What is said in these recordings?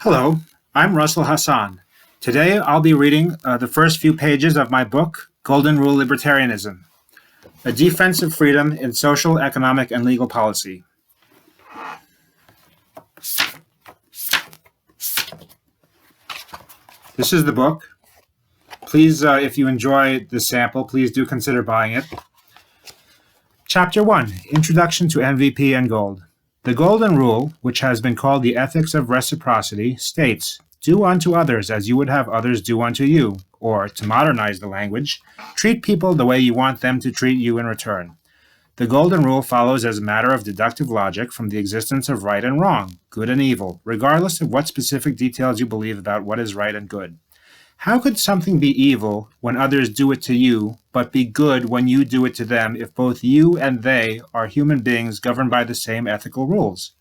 Hello, I'm Russell Hasan. Today I'll be reading the first few pages of my book, Golden Rule Libertarianism, A Defense of Freedom in Social, Economic, and Legal Policy. This is the book. Please, if you enjoy this sample, please do consider buying it. Chapter 1, Introduction to MVP and Gold. The Golden Rule, which has been called the ethics of reciprocity, states, "Do unto others as you would have others do unto you," or, to modernize the language, treat people the way you want them to treat you in return. The Golden Rule follows as a matter of deductive logic from the existence of right and wrong, good and evil, regardless of what specific details you believe about what is right and good. How could something be evil when others do it to you, but be good when you do it to them if both you and they are human beings governed by the same ethical rules?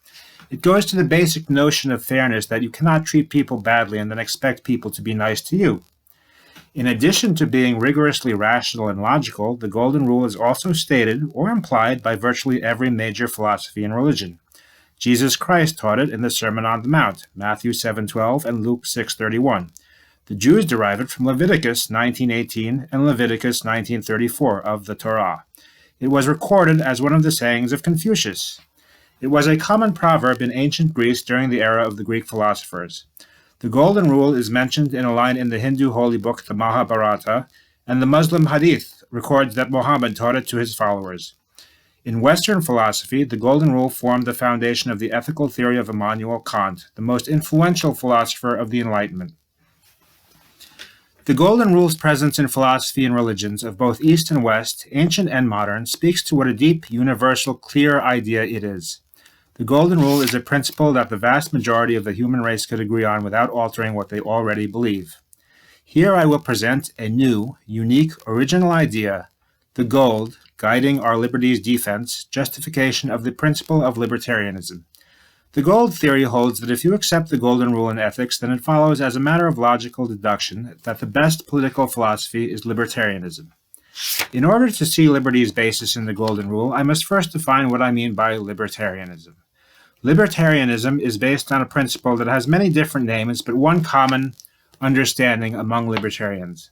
It goes to the basic notion of fairness that you cannot treat people badly and then expect people to be nice to you. In addition to being rigorously rational and logical, the Golden Rule is also stated or implied by virtually every major philosophy and religion. Jesus Christ taught it in the Sermon on the Mount, Matthew 7:12 and Luke 6:31. The Jews derive it from Leviticus 19:18 and Leviticus 19:34 of the Torah. It was recorded as one of the sayings of Confucius. It was a common proverb in ancient Greece during the era of the Greek philosophers. The Golden Rule is mentioned in a line in the Hindu holy book, the Mahabharata, and the Muslim Hadith records that Muhammad taught it to his followers. In Western philosophy, the Golden Rule formed the foundation of the ethical theory of Immanuel Kant, the most influential philosopher of the Enlightenment. The Golden Rule's presence in philosophy and religions of both East and West, ancient and modern, speaks to what a deep, universal, clear idea it is. The Golden Rule is a principle that the vast majority of the human race could agree on without altering what they already believe. Here I will present a new, unique, original idea, the gold, guiding our liberty's defense, justification of the principle of libertarianism. The gold theory holds that if you accept the Golden Rule in ethics, then it follows as a matter of logical deduction that the best political philosophy is libertarianism. In order to see liberty's basis in the Golden Rule, I must first define what I mean by libertarianism. Libertarianism is based on a principle that has many different names, but one common understanding among libertarians.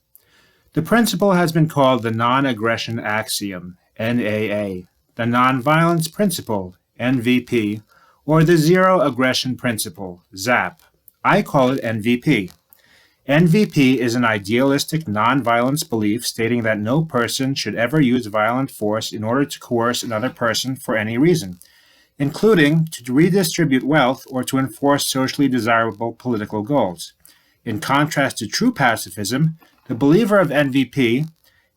The principle has been called the non-aggression axiom, NAA, the non-violence principle, NVP, or the zero aggression principle, ZAP. I call it NVP. NVP is an idealistic non-violence belief stating that no person should ever use violent force in order to coerce another person for any reason, including to redistribute wealth or to enforce socially desirable political goals. In contrast to true pacifism, the believer of NVP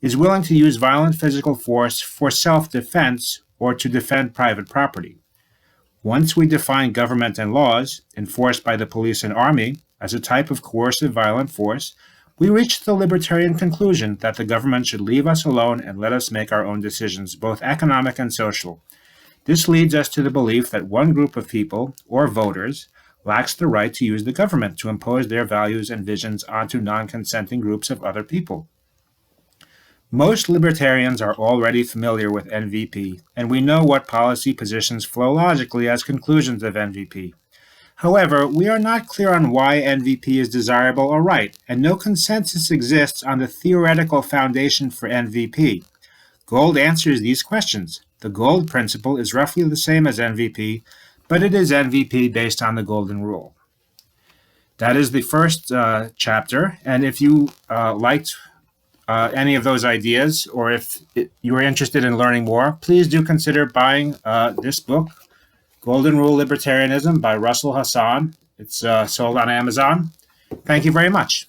is willing to use violent physical force for self-defense or to defend private property. Once we define government and laws, enforced by the police and army, as a type of coercive violent force, we reach the libertarian conclusion that the government should leave us alone and let us make our own decisions, both economic and social. This leads us to the belief that one group of people, or voters, lacks the right to use the government to impose their values and visions onto non-consenting groups of other people. Most libertarians are already familiar with NVP, and we know what policy positions flow logically as conclusions of NVP. However, we are not clear on why NVP is desirable or right, and no consensus exists on the theoretical foundation for NVP. Gold answers these questions. The gold principle is roughly the same as NVP, but it is NVP based on the Golden Rule. That is the first chapter, and if you liked any of those ideas, or if you are interested in learning more, please do consider buying this book, Golden Rule Libertarianism by Russell Hasan. It's sold on Amazon. Thank you very much.